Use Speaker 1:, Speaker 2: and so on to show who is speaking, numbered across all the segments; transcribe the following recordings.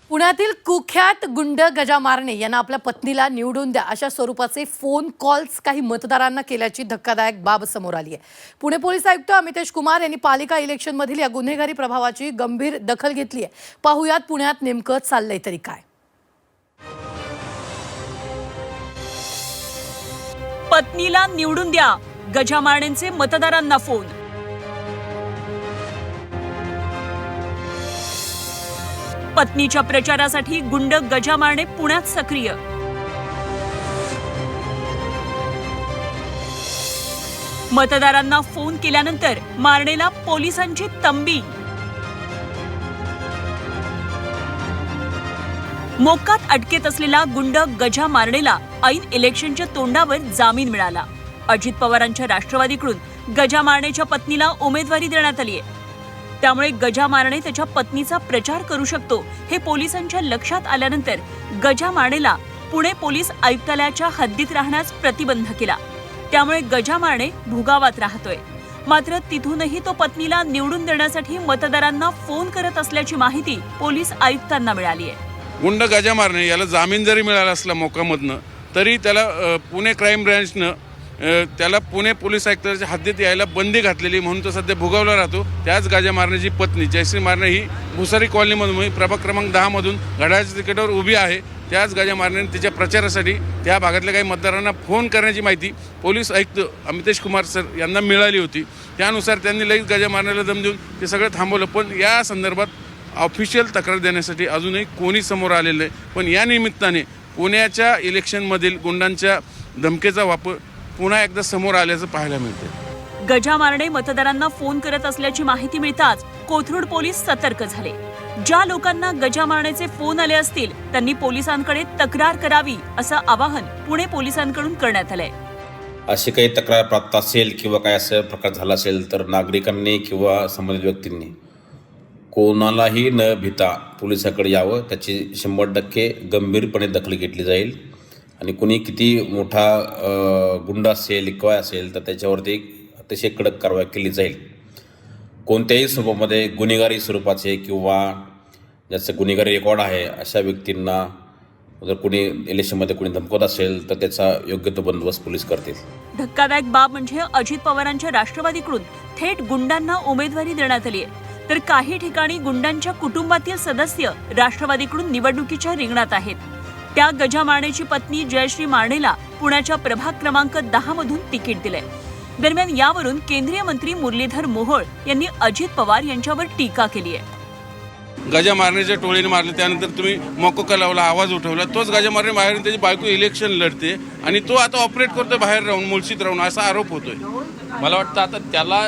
Speaker 1: पुण्यातील कुख्यात गुंड गजा मारणे यांना आपल्या पत्नीला निवडून द्या अशा स्वरूपाचे फोन कॉल्स काही मतदारांना केल्याची धक्कादायक बाब समोर आली आहे। पुणे पोलीस आयुक्त अमितेश कुमार यांनी पालिका इलेक्शनमधील या गुन्हेगारी प्रभावाची गंभीर दखल घेतली आहे। पाहुयात पुण्यात नेमकं चाललंय तरी काय।
Speaker 2: पत्नीला निवडून द्या, गजा मारणेंचे मतदारांना फोन। पत्नीच्या प्रचारासाठी गुंड गजा मारणे पुण्यात सक्रिय। मतदारांना फोन केल्यानंतर मारणेला पोलिसांची तंबी। मोक्कात अटकेत असलेला गुंड गजा मारणेला ऐन इलेक्शनच्या तोंडावर जामीन मिळाला। अजित पवारांच्या राष्ट्रवादीकडून गजा मारणेच्या पत्नीला उमेदवारी देण्यात आली आहे। त्यामुळे गजा मारणे त्याच्या पत्नीचा प्रचार करू शकतो हे पोलिसांच्या लक्षात आल्यानंतर गजा मारणेला पुणे पोलीस आयुक्तालयाच्या हद्दीत राहण्यास प्रतिबंध केला। त्यामुळे गजा मारणे भुगावात राहतोय। मात्र तिथूनही तो पत्नीला निवडून देण्यासाठी मतदारांना फोन करत असल्याची माहिती पोलीस आयुक्तांना मिळाली आहे।
Speaker 3: गुंड गजा मारणे याला जामीन जरी मिळाला असला मोकामधनं तरी त्याला पुणे क्राईम ब्रँचनं त्याला पुणे पोलीस आयुक्तालयाच्या हद्दीत यायला बंदी घातलेली, म्हणून तो सध्या भुगावला राहतो। त्याच गजा मारण्याची पत्नी जयश्री मारणे ही भुसारी कॉलनीमधून प्रभाग क्रमांक 10 मधून घड्याळाच्या तिकीटावर उभी आहे। त्याच गजा मारण्याने तिच्या प्रचारासाठी त्या भागातल्या काही मतदारांना फोन करण्याची माहिती पोलीस आयुक्त अमितेश कुमार सर यांना मिळाली होती। त्यानुसार त्यांनी लगेच गजा मारण्याला दम देऊन ते सगळं थांबवलं। पण या संदर्भात ऑफिशियल तक्रार देण्यासाठी अजूनही कोणी समोर आलेलं नाही। पण या निमित्ताने पुण्याच्या इलेक्शनमधील गुंडांच्या धमकीचा वापर पुन्हा एकदा समोर आल्याचं पाहायला मिळते।
Speaker 2: गजा मारणे मतदारांना फोन करत असल्याची माहिती मिळताच कोथरूड पोलीस सतर्क झाले। ज्या लोकांना गजा मारण्याचे फोन आले असतील त्यांनी पोलिसांकडे तक्रार करावी असं आवाहन पुणे पोलिसांकडून करण्यात आलंय।
Speaker 4: अशी काही तक्रार प्राप्त असेल किंवा काय असं प्रकार झाला असेल तर नागरिकांनी किंवा संबंधित व्यक्तींनी कोणालाही न भीता पोलिसाकडे यावं। त्याची 100% गंभीरपणे दखल घेतली जाईल आणि कुणी किती मोठा गुंड असेल किंवा असेल तर त्याच्यावरती अतिशय कडक कारवाई केली जाईल। कोणत्याही स्वरूपामध्ये गुन्हेगारी स्वरूपाचे किंवा ज्याचं गुन्हेगारी रेकॉर्ड आहे अशा व्यक्तींना जर कुणी इलेक्शनमध्ये कुणी धमकवत असेल तर त्याचा योग्य तो बंदोबस्त पोलीस करतील।
Speaker 2: धक्कादायक बाब म्हणजे अजित पवारांच्या राष्ट्रवादीकडून थेट गुंडांना उमेदवारी देण्यात आली आहे, तर काही ठिकाणी गुंडांच्या कुटुंबातील सदस्य राष्ट्रवादीकडून निवडणुकीच्या रिंगणात आहेत। त्या गजा मारणेची पत्नी जयश्री मारणेला पुण्याच्या प्रभाग क्रमांक 10 मधून तिकीट दिले। दरम्यान यावरून केंद्रीय मंत्री मुरलीधर मोहोळ यांनी अजित पवार यांच्यावर टीका केली आहे।
Speaker 3: गजा मारण्याच्या टोळीने मारले, त्यानंतर तुम्ही मोकोका लावला, आवाज उठवला। तोच गजा मारणे बाहेर त्याची बायको इलेक्शन लढते आणि तो आता ऑपरेट करतोय बाहेर राहून, मुळशीत राहून, असा आरोप होतोय।
Speaker 5: मला वाटतं आता त्याला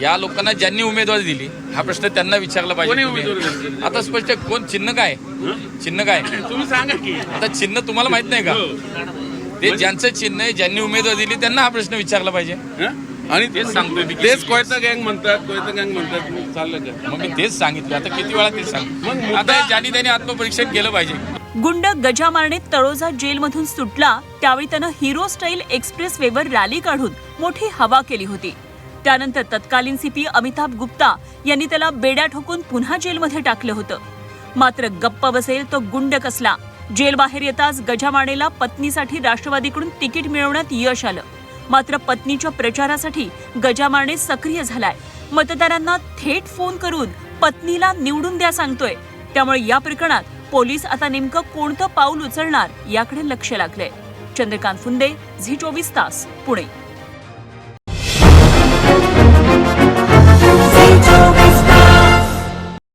Speaker 5: या लोकांना ज्यांनी उमेदवारी दिली हा प्रश्न त्यांना विचारला पाहिजे। आता स्पष्ट कोण चिन्ह काय
Speaker 3: तुम्ही सांगा की
Speaker 5: आता चिन्ह तुम्हाला माहित नाही का? ते ज्यांचं चिन्ह आहे ज्यांनी उमेदवारी दिली त्यांना हा प्रश्न विचारला पाहिजे।
Speaker 3: आणि तेच सांगतोय, तेच कोयता गँग म्हणतात चाललं का?
Speaker 5: मग मी तेच सांगितलं, आता किती वेळा तेच सांग। आता ज्यांनी त्यांनी आत्मपरीक्षण केलं पाहिजे।
Speaker 2: गुंड गजा मारणे तळोजा जेलमधून सुटला त्यावेळी त्यानं हिरो स्टाईल एक्सप्रेस वेवर रॅली काढून मोठी हवा केली होती। त्यानंतर तत्कालीन सीपी अमिताभ गुप्ता यांनी त्याला बेड्या ठोकून पुन्हा जेलमध्ये टाकलं होतं। मात्र गप्प बसेल तो गुंड कसला। जेल बाहेर येताच गजा मारणेला पत्नीसाठी राष्ट्रवादीकडून तिकीट मिळवण्यात यश आलं। मात्र पत्नीच्या प्रचारासाठी गजा मारणे सक्रिय झालाय। मतदारांना थेट फोन करून पत्नीला निवडून द्या सांगतोय। त्यामुळे या प्रकरणात पोलीस आता नेमकं कोणतं पाऊल उचलणार याकडे लक्ष लागलंय। चंद्रकांत फुंदे, झी 24 तास, पुणे।